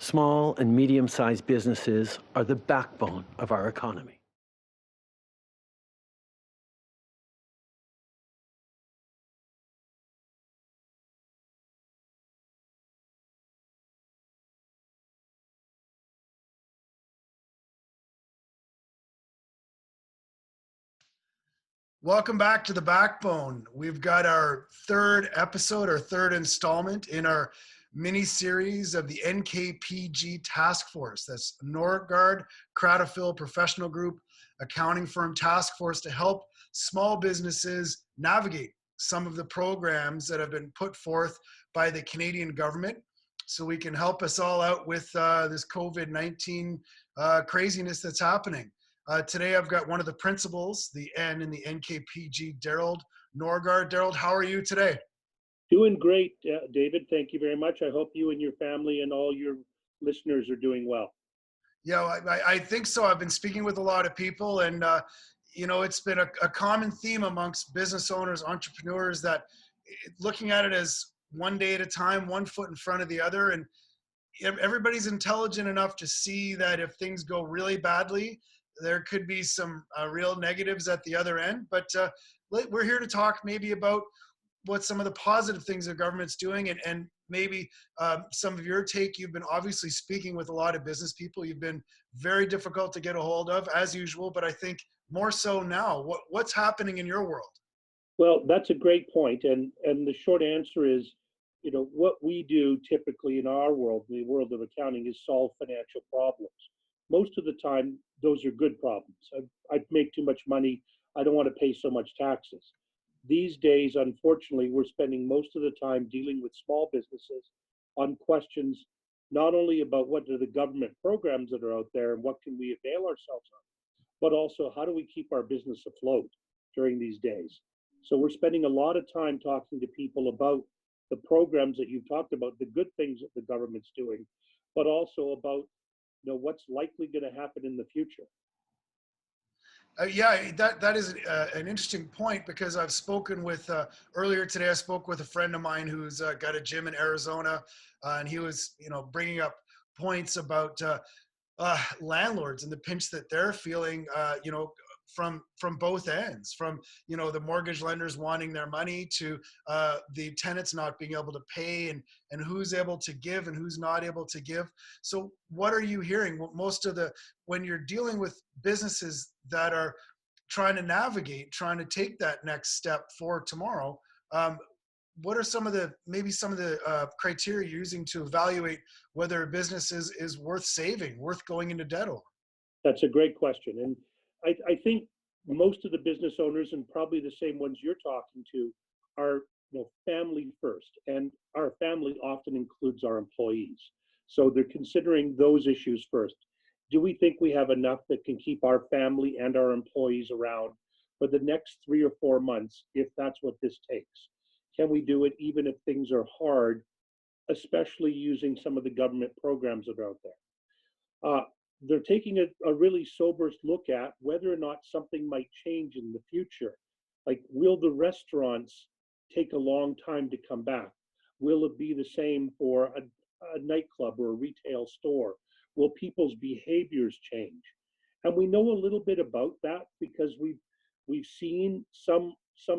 Small and medium-sized businesses are the backbone of our economy. Welcome back to The Backbone. We've got our third episode, our third installment in our mini-series of the NKPG Task Force. That's Norgaard Kratofil Professional Group Accounting Firm Task Force to help small businesses navigate some of the programs that have been put forth by the Canadian government so we can help us all out with this COVID-19 craziness that's happening. Today, I've got one of the principals, the N in the NKPG, Derrold Norgaard. Derrold, how are you today? Doing great, David. Thank you very much. I hope you and your family and all your listeners are doing well. Yeah, I think so. I've been speaking with a lot of people, and it's been a common theme amongst business owners, entrepreneurs, that looking at it as one day at a time, one foot in front of the other, and everybody's intelligent enough to see that if things go really badly, there could be some real negatives at the other end. But we're here to talk maybe about what some of the positive things the government's doing, and maybe some of your take. You've been obviously speaking with a lot of business people. You've been very difficult to get a hold of, as usual, but I think more so now. What's happening in your world? Well, that's a great point. And the short answer is, what we do typically in our world, in the world of accounting, is solve financial problems. Most of the time, those are good problems. I make too much money. I don't want to pay so much taxes. These days, unfortunately, we're spending most of the time dealing with small businesses on questions not only about what are the government programs that are out there and what can we avail ourselves of, but also how do we keep our business afloat during these days. So we're spending a lot of time talking to people about the programs that you've talked about, the good things that the government's doing, but also about what's likely going to happen in the future. Yeah, that is an interesting point, because I've spoken with, earlier today, I spoke with a friend of mine who's got a gym in Arizona, and he was, bringing up points about landlords and the pinch that they're feeling, from both ends, from the mortgage lenders wanting their money to the tenants not being able to pay, and who's able to give and who's not able to give. So what are you hearing? When you're dealing with businesses that are trying to navigate, trying to take that next step for tomorrow, what are some of the criteria you're using to evaluate whether a business is worth saving, worth going into debt over? That's a great question. And I think most of the business owners, and probably the same ones you're talking to, are family first. And our family often includes our employees. So they're considering those issues first. Do we think we have enough that can keep our family and our employees around for the next 3 or 4 months, if that's what this takes? Can we do it even if things are hard, especially using some of the government programs that are out there? They're taking a really sober look at whether or not something might change in the future. Like, will the restaurants take a long time to come back? Will it be the same for a nightclub or a retail store? Will people's behaviors change? And we know a little bit about that because we've seen some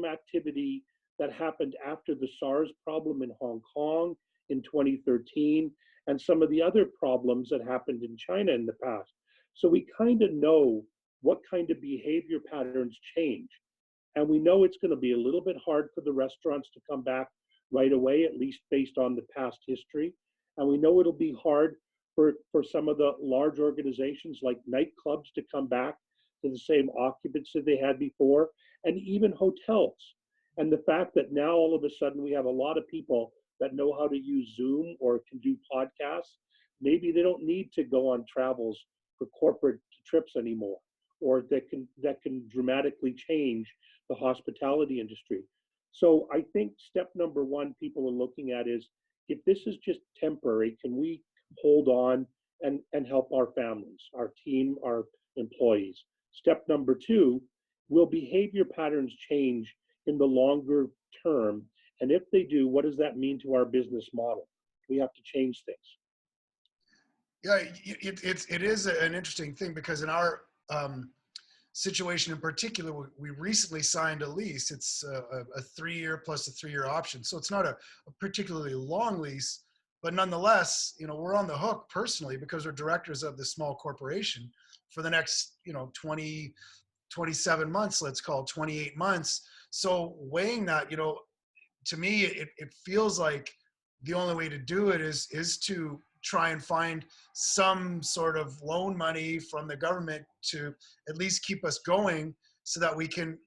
activity that happened after the SARS problem in Hong Kong in 2013, and some of the other problems that happened in China in the past. So we kind of know what kind of behavior patterns change. And we know it's going to be a little bit hard for the restaurants to come back right away, at least based on the past history. And we know it'll be hard for some of the large organizations like nightclubs to come back to the same occupancy they had before, and even hotels. And the fact that now all of a sudden we have a lot of people that know how to use Zoom or can do podcasts, maybe they don't need to go on travels for corporate trips anymore, or that can dramatically change the hospitality industry. So I think step number one people are looking at is, if this is just temporary, can we hold on and help our families, our team, our employees? Step number two, will behavior patterns change in the longer term? And if they do, what does that mean to our business model? We have to change things. Yeah, it is an interesting thing because in our situation in particular, we recently signed a lease. It's a 3-year plus a 3-year option. So it's not a particularly long lease, but nonetheless, we're on the hook personally because we're directors of this small corporation for the next, 20, 27 months, let's call it 28 months. So weighing that, to me, it feels like the only way to do it is to try and find some sort of loan money from the government to at least keep us going so that we can,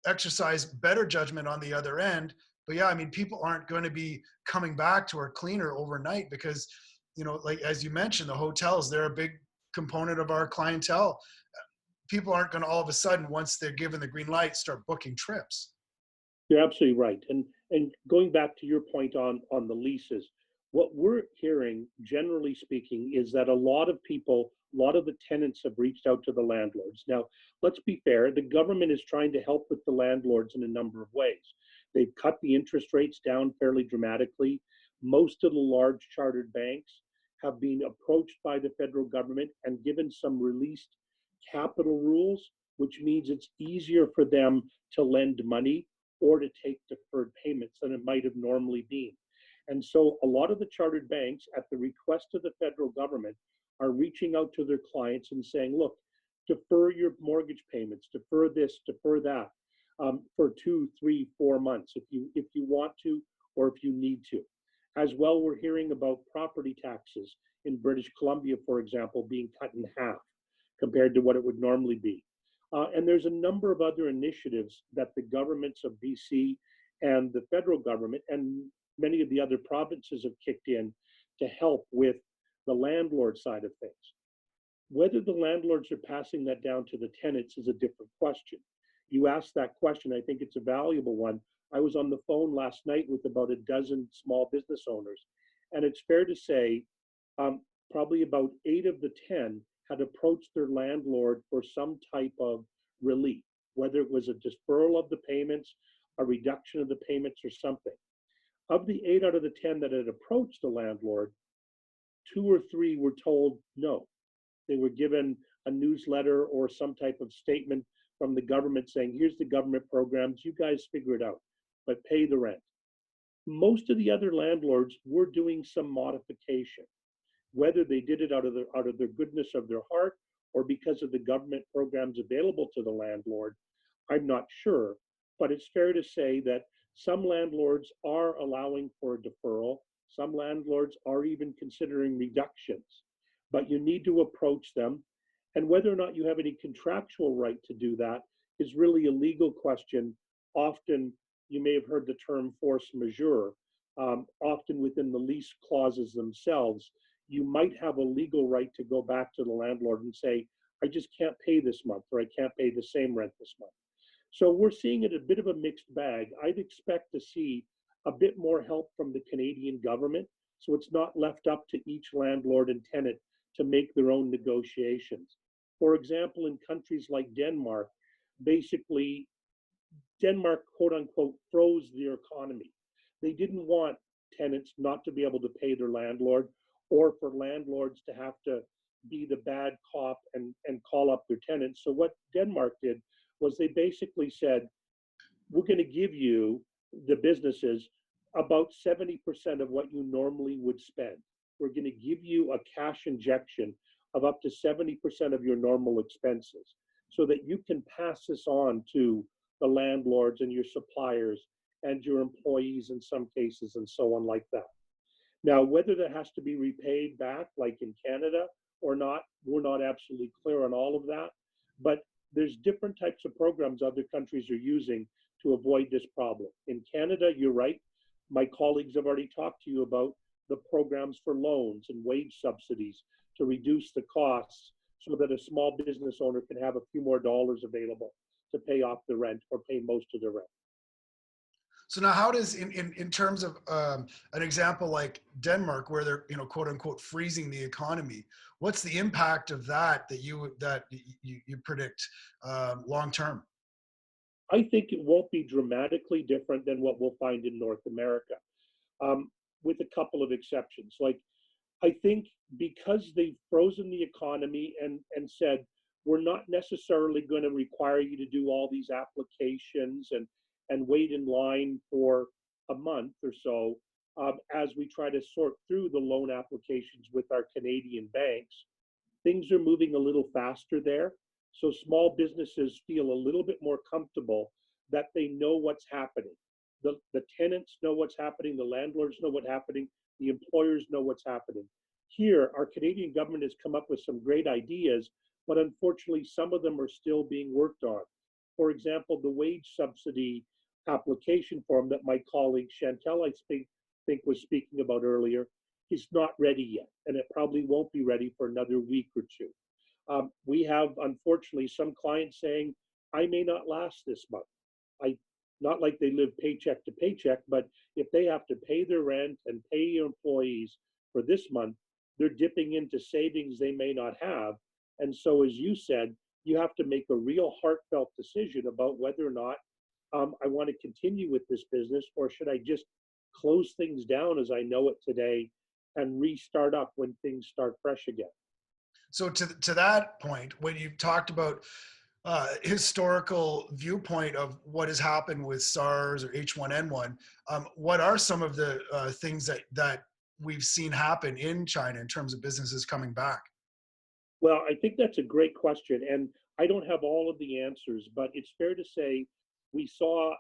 exercise better judgment on the other end. But yeah, I mean, people aren't going to be coming back to our cleaner overnight because, like as you mentioned, the hotels, they're a big component of our clientele. People aren't going to all of a sudden, once they're given the green light, start booking trips. You're absolutely right. And going back to your point on the leases, what we're hearing, generally speaking, is that a lot of people, a lot of the tenants have reached out to the landlords. Now, let's be fair, the government is trying to help with the landlords in a number of ways. They've cut the interest rates down fairly dramatically. Most of the large chartered banks have been approached by the federal government and given some released capital rules, which means it's easier for them to lend money or to take deferred payments than it might have normally been. And so a lot of the chartered banks, at the request of the federal government, are reaching out to their clients and saying, look, defer your mortgage payments, defer this, defer that, for 2, 3, 4 months if you want to or if you need to. As well, we're hearing about property taxes in British Columbia, for example, being cut in half compared to what it would normally be. And there's a number of other initiatives that the governments of BC and the federal government and many of the other provinces have kicked in to help with the landlord side of things. Whether the landlords are passing that down to the tenants is a different question. You asked that question, I think it's a valuable one. I was on the phone last night with about a dozen small business owners, and it's fair to say probably about 8 of the 10 had approached their landlord for some type of relief, whether it was a deferral of the payments, a reduction of the payments, or something. Of the 8 out of the 10 that had approached the landlord, 2 or 3 were told no. They were given a newsletter or some type of statement from the government saying, here's the government programs, you guys figure it out, but pay the rent. Most of the other landlords were doing some modification. Whether they did it out of the goodness of their heart or because of the government programs available to the landlord, I'm not sure. But it's fair to say that some landlords are allowing for a deferral. Some landlords are even considering reductions. But you need to approach them. And whether or not you have any contractual right to do that is really a legal question. Often, you may have heard the term force majeure. Often within the lease clauses themselves, you might have a legal right to go back to the landlord and say, I just can't pay this month, or I can't pay the same rent this month. So we're seeing it a bit of a mixed bag. I'd expect to see a bit more help from the Canadian government, so it's not left up to each landlord and tenant to make their own negotiations. For example, in countries like Denmark, basically Denmark, quote unquote, froze their economy. They didn't want tenants not to be able to pay their landlord, or for landlords to have to be the bad cop and call up their tenants. So what Denmark did was they basically said, we're going to give you, the businesses, about 70% of what you normally would spend. We're going to give you a cash injection of up to 70% of your normal expenses so that you can pass this on to the landlords and your suppliers and your employees in some cases and so on like that. Now, whether that has to be repaid back like in Canada or not, we're not absolutely clear on all of that. But there's different types of programs other countries are using to avoid this problem. In Canada, you're right. My colleagues have already talked to you about the programs for loans and wage subsidies to reduce the costs so that a small business owner can have a few more dollars available to pay off the rent or pay most of the rent. So now, how does, in terms of an example like Denmark, where they're quote unquote freezing the economy, what's the impact of that you predict long term? I think it won't be dramatically different than what we'll find in North America, with a couple of exceptions. Like I think because they've frozen the economy and said, we're not necessarily going to require you to do all these applications and wait in line for a month or so as we try to sort through the loan applications with our Canadian banks, things are moving a little faster there. So small businesses feel a little bit more comfortable that they know what's happening. The tenants know what's happening, the landlords know what's happening, the employers know what's happening. Here, our Canadian government has come up with some great ideas, but unfortunately, some of them are still being worked on. For example, the wage subsidy application form that my colleague Chantel, I think was speaking about earlier, is not ready yet, and it probably won't be ready for another week or two. We have, unfortunately, some clients saying, I may not last this month. Not like they live paycheck to paycheck, but if they have to pay their rent and pay your employees for this month, they're dipping into savings they may not have. And so, as you said, you have to make a real heartfelt decision about whether or not I want to continue with this business, or should I just close things down as I know it today and restart up when things start fresh again. So to that point, when you talked about historical viewpoint of what has happened with SARS or H1N1, what are some of the things that we've seen happen in China in terms of businesses coming back? Well, I think that's a great question, and I don't have all of the answers, but it's fair to say we saw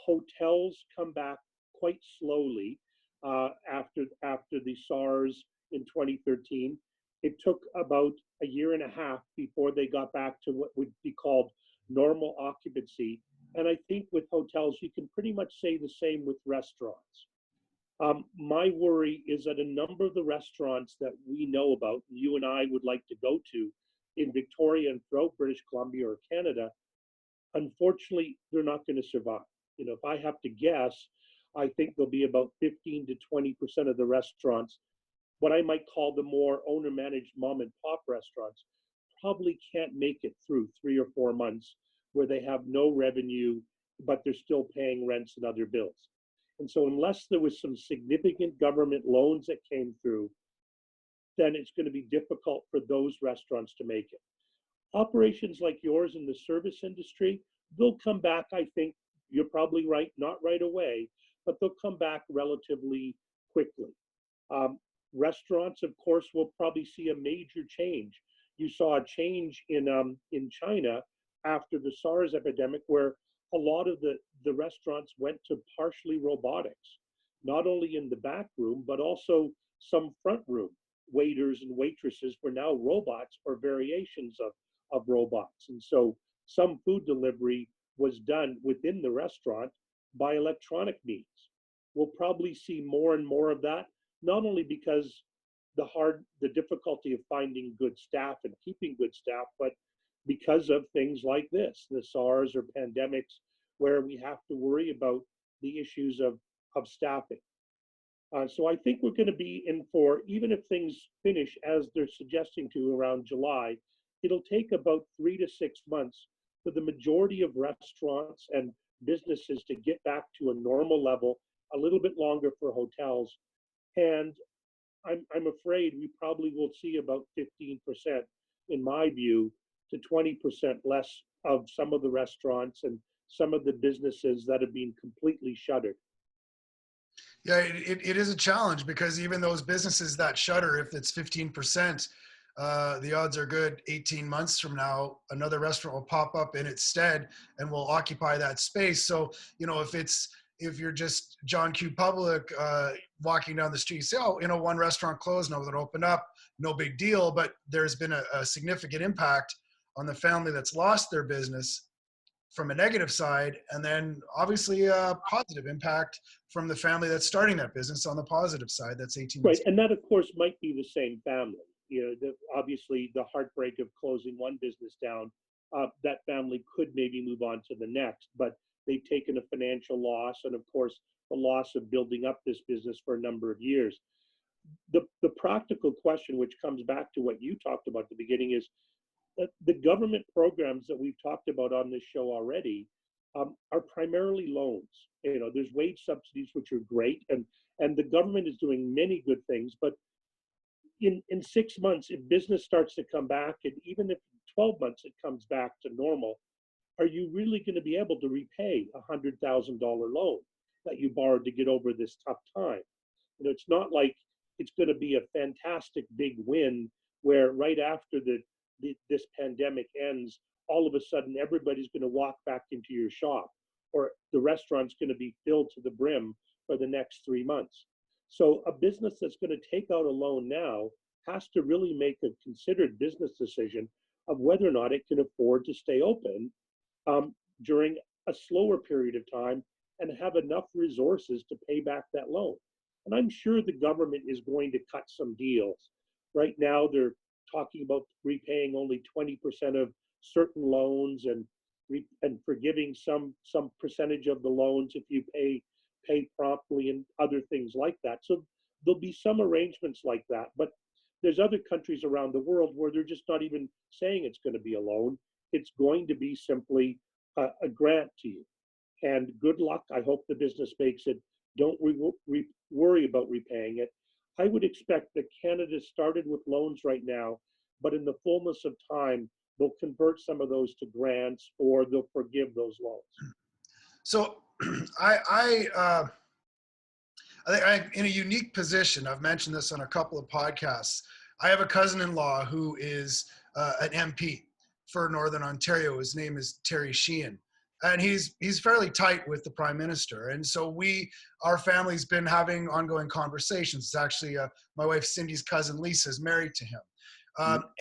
hotels come back quite slowly after the SARS in 2013. It took about a year and a half before they got back to what would be called normal occupancy. And I think with hotels, you can pretty much say the same with restaurants. My worry is that a number of the restaurants that we know about, you and I would like to go to in Victoria and throughout British Columbia or Canada, unfortunately, they're not going to survive. You know, if I have to guess, I think there'll be about 15 to 20% of the restaurants, what I might call the more owner-managed mom and pop restaurants, probably can't make it through 3 or 4 months where they have no revenue, but they're still paying rents and other bills. And so unless there was some significant government loans that came through, then it's going to be difficult for those restaurants to make it. Operations like yours in the service industry, they'll come back, I think, you're probably right, not right away, but they'll come back relatively quickly. Restaurants, of course, will probably see a major change. You saw a change in China after the SARS epidemic, where a lot of the restaurants went to partially robotics, not only in the back room, but also some front room. Waiters and waitresses were now robots or variations of robots. And so some food delivery was done within the restaurant by electronic means. We'll probably see more and more of that, not only because the difficulty of finding good staff and keeping good staff, but because of things like this, the SARS or pandemics, where we have to worry about the issues of staffing. So I think we're going to be in for, even if things finish as they're suggesting to around July, it'll take about 3 to 6 months for the majority of restaurants and businesses to get back to a normal level, a little bit longer for hotels. And I'm afraid we probably will see about 15%, in my view, to 20% less of some of the restaurants and some of the businesses that have been completely shuttered. Yeah, it is a challenge because even those businesses that shutter, if it's 15%, the odds are good 18 months from now, another restaurant will pop up in its stead and will occupy that space. So, you know, if you're just John Q. Public walking down the street, you say, oh, you know, one restaurant closed, another opened up, no big deal. But there's been a significant impact on the family that's lost their business from a negative side, and then obviously a positive impact from the family that's starting that business on the positive side. That's 18 months. Right, and that of course might be the same family. You know, obviously the heartbreak of closing one business down, that family could maybe move on to the next, but they've taken a financial loss, and of course the loss of building up this business for a number of years. The practical question, which comes back to what you talked about at the beginning, is the government programs that we've talked about on this show already are primarily loans. You know, there's wage subsidies, which are great, and the government is doing many good things, but in 6 months, if business starts to come back, and even if 12 months it comes back to normal, are you really going to be able to repay a $100,000 loan that you borrowed to get over this tough time? You know, it's not like it's going to be a fantastic big win where right after this pandemic ends, all of a sudden everybody's going to walk back into your shop, or the restaurant's going to be filled to the brim for the next 3 months. So a business that's going to take out a loan now has to really make a considered business decision of whether or not it can afford to stay open during a slower period of time and have enough resources to pay back that loan. And I'm sure the government is going to cut some deals. Right now, they're talking about repaying only 20% of certain loans and forgiving some percentage of the loans if you pay promptly and other things like that. So there'll be some arrangements like that. But there's other countries around the world where they're just not even saying it's going to be a loan. It's going to be simply a grant to you. And good luck. I hope the business makes it. Don't worry about repaying it. I would expect that Canada started with loans right now, but in the fullness of time, they'll convert some of those to grants or they'll forgive those loans. So I think I'm in a unique position. I've mentioned this on a couple of podcasts. I have a cousin-in-law who is an MP for Northern Ontario. His name is Terry Sheehan. And he's fairly tight with the Prime Minister. And so our family's been having ongoing conversations. It's actually my wife Cindy's cousin Lisa is married to him.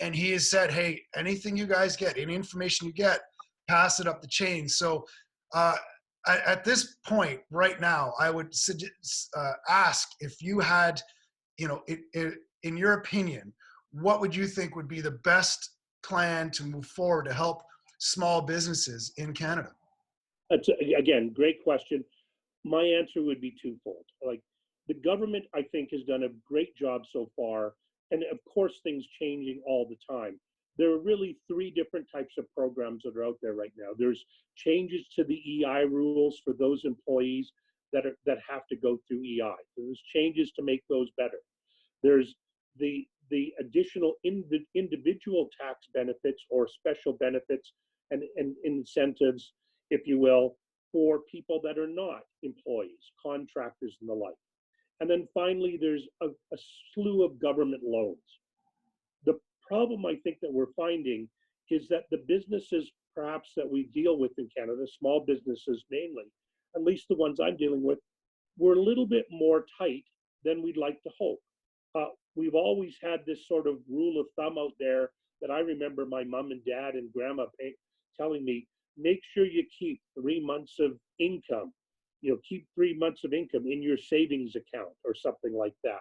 And he has said, hey, anything you guys get, any information you get, pass it up the chain. So at this point right now, I would ask if you had, in your opinion, what would you think would be the best plan to move forward to help small businesses in Canada? That's, again, great question. My answer would be twofold. Like, the government, I think, has done a great job so far. And of course, things changing all the time. There are really 3 different types of programs that are out there right now. There's changes to the EI rules for those employees that have to go through EI. There's changes to make those better. There's the additional individual tax benefits or special benefits and incentives, if you will, for people that are not employees, contractors and the like. And then finally, there's a slew of government loans. The problem I think that we're finding is that the businesses perhaps that we deal with in Canada, small businesses mainly, at least the ones I'm dealing with, we're a little bit more tight than we'd like to hope. We've always had this sort of rule of thumb out there that I remember my mom and dad and grandma telling me, make sure you keep 3 months of income, keep 3 months of income in your savings account or something like that.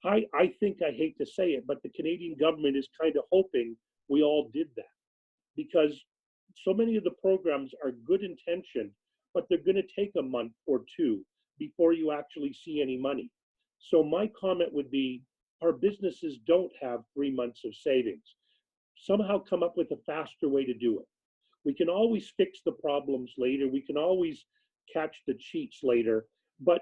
I think, I hate to say it, but the Canadian government is kind of hoping we all did that, because so many of the programs are good intention, but they're going to take a month or 2 before you actually see any money. So my comment would be, our businesses don't have 3 months of savings. Somehow come up with a faster way to do it. We can always fix the problems later. We can always catch the cheats later. But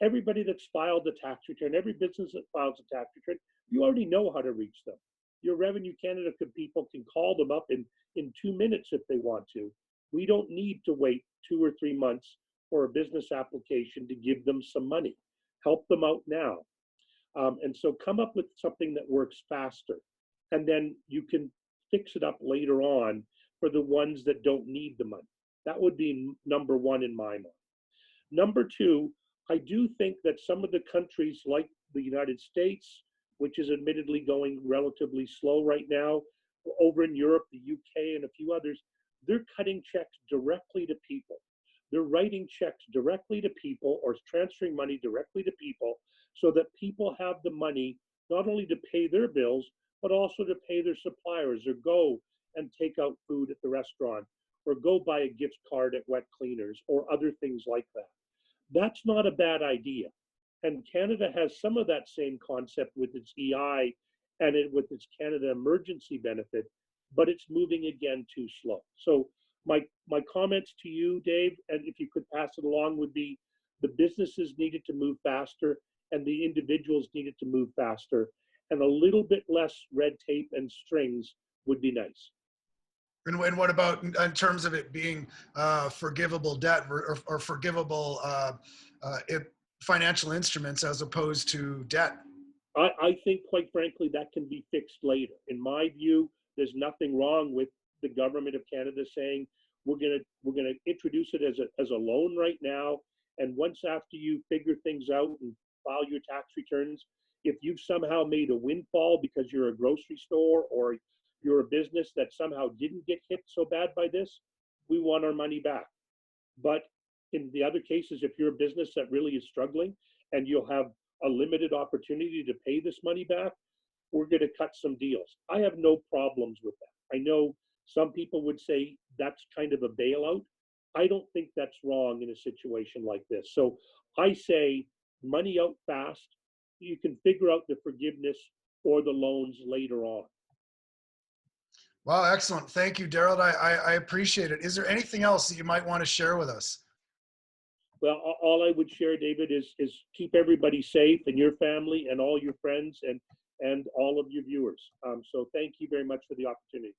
everybody that's filed a tax return, every business that files a tax return, you already know how to reach them. Your Revenue Canada people can call them up in 2 minutes if they want to. We don't need to wait 2 or 3 months for a business application to give them some money. Help them out now. And so come up with something that works faster. And then you can fix it up later on for the ones that don't need the money. That would be number 1 in my mind. Number 2, I do think that some of the countries like the United States, which is admittedly going relatively slow right now, over in Europe, the UK, and a few others, they're cutting checks directly to people. They're writing checks directly to people or transferring money directly to people so that people have the money not only to pay their bills, but also to pay their suppliers or go and take out food at the restaurant or go buy a gift card at Wet Cleaners or other things like that. That's not a bad idea. And Canada has some of that same concept with its EI and with its Canada Emergency Benefit, but it's moving again too slow. So my comments to you, Dave, and if you could pass it along, would be the businesses needed to move faster and the individuals needed to move faster. and a little bit less red tape and strings would be nice. And what about in terms of it being forgivable debt or forgivable financial instruments as opposed to debt? I think, quite frankly, that can be fixed later. In my view, there's nothing wrong with the government of Canada saying we're gonna introduce it as a loan right now, and once after you figure things out and file your tax returns, if you've somehow made a windfall because you're a grocery store or you're a business that somehow didn't get hit so bad by this, we want our money back. But in the other cases, if you're a business that really is struggling and you'll have a limited opportunity to pay this money back, we're going to cut some deals. I have no problems with that. I know some people would say that's kind of a bailout. I don't think that's wrong in a situation like this. So I say money out fast. You can figure out the forgiveness or the loans later on. Wow, excellent. Thank you, Derrold. I appreciate it. Is there anything else that you might want to share with us? Well, all I would share, David, is keep everybody safe and your family and all your friends and all of your viewers. So thank you very much for the opportunity.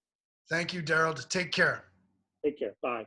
Thank you, Derrold. Take care. Take care. Bye.